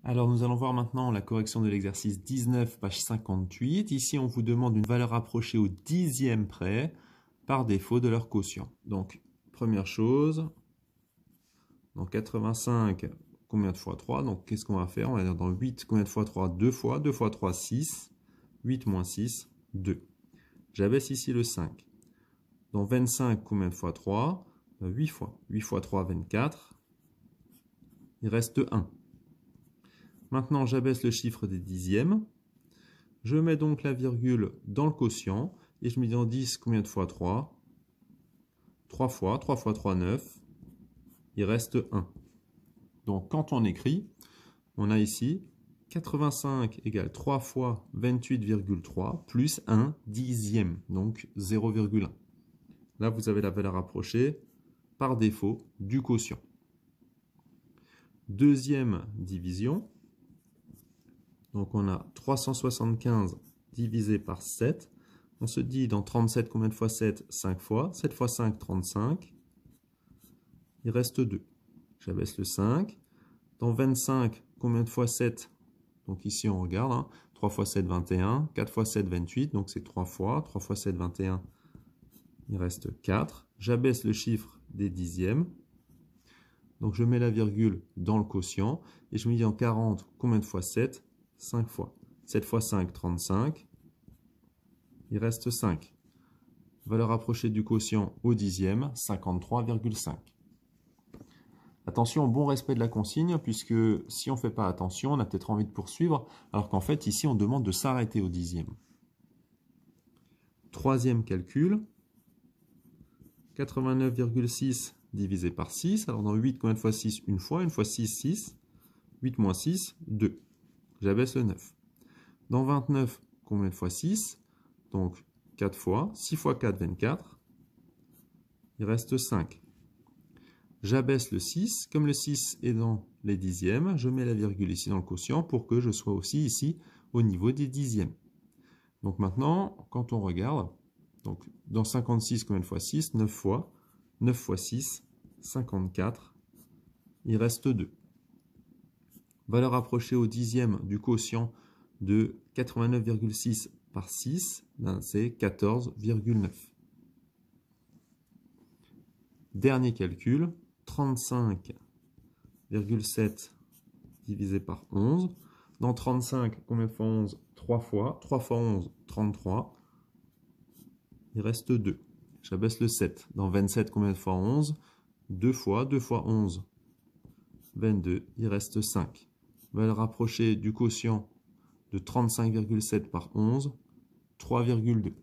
Alors nous allons voir maintenant la correction de l'exercice 19, page 58. Ici, on vous demande une valeur approchée au dixième près par défaut de leur quotient. Donc, première chose, dans 85, combien de fois 3? Donc, qu'est-ce qu'on va faire? On va dire dans 8, combien de fois 3? 2 fois. 2 fois 3, 6. 8 moins 6, 2. J'abaisse ici le 5. Dans 25, combien de fois 3? 8 fois. 8 fois 3, 24. Il reste 1. Maintenant, j'abaisse le chiffre des dixièmes. Je mets donc la virgule dans le quotient. Et je me dis en 10, combien de fois 3? 3 fois. 3 fois 3, 9. Il reste 1. Donc, quand on écrit, on a ici 85 égale 3 fois 28,3 plus 1 dixième, donc 0,1. Là, vous avez la valeur approchée par défaut du quotient. Deuxième division. Donc, on a 375 divisé par 7. On se dit dans 37, combien de fois 7? 5 fois. 7 fois 5, 35. Il reste 2. J'abaisse le 5. Dans 25, combien de fois 7? Donc ici, on regarde. Hein. 3 fois 7, 21. 4 fois 7, 28. Donc c'est 3 fois. 3 fois 7, 21. Il reste 4. J'abaisse le chiffre des dixièmes. Donc je mets la virgule dans le quotient. Et je me dis en 40, combien de fois 7? 5 fois. 7 fois 5, 35. Il reste 5. Valeur approchée du quotient au dixième, 53,5. Attention au bon respect de la consigne, puisque si on ne fait pas attention, on a peut-être envie de poursuivre, alors qu'en fait, ici, on demande de s'arrêter au dixième. Troisième calcul, 89,6 divisé par 6. Alors dans 8, combien de fois 6? Une fois. Une fois 6, 6. 8 moins 6, 2. J'abaisse le 9. Dans 29, combien de fois 6? Donc 4 fois. 6 fois 4, 24. Il reste 5. J'abaisse le 6. Comme le 6 est dans les dixièmes, je mets la virgule ici dans le quotient pour que je sois aussi ici au niveau des dixièmes. Donc maintenant, quand on regarde, donc dans 56, combien de fois 6? 9 fois. 9 fois 6, 54. Il reste 2. Valeur approchée au dixième du quotient de 89,6 par 6, ben c'est 14,9. Dernier calcul, 35,7 divisé par 11. Dans 35, combien de fois 11? 3 fois. 3 fois 11, 33. Il reste 2. J'abaisse le 7. Dans 27, combien de fois 11? 2 fois. 2 fois 11, 22. Il reste 5. Valeur approchée du quotient de 35,7 par 11, 3,2.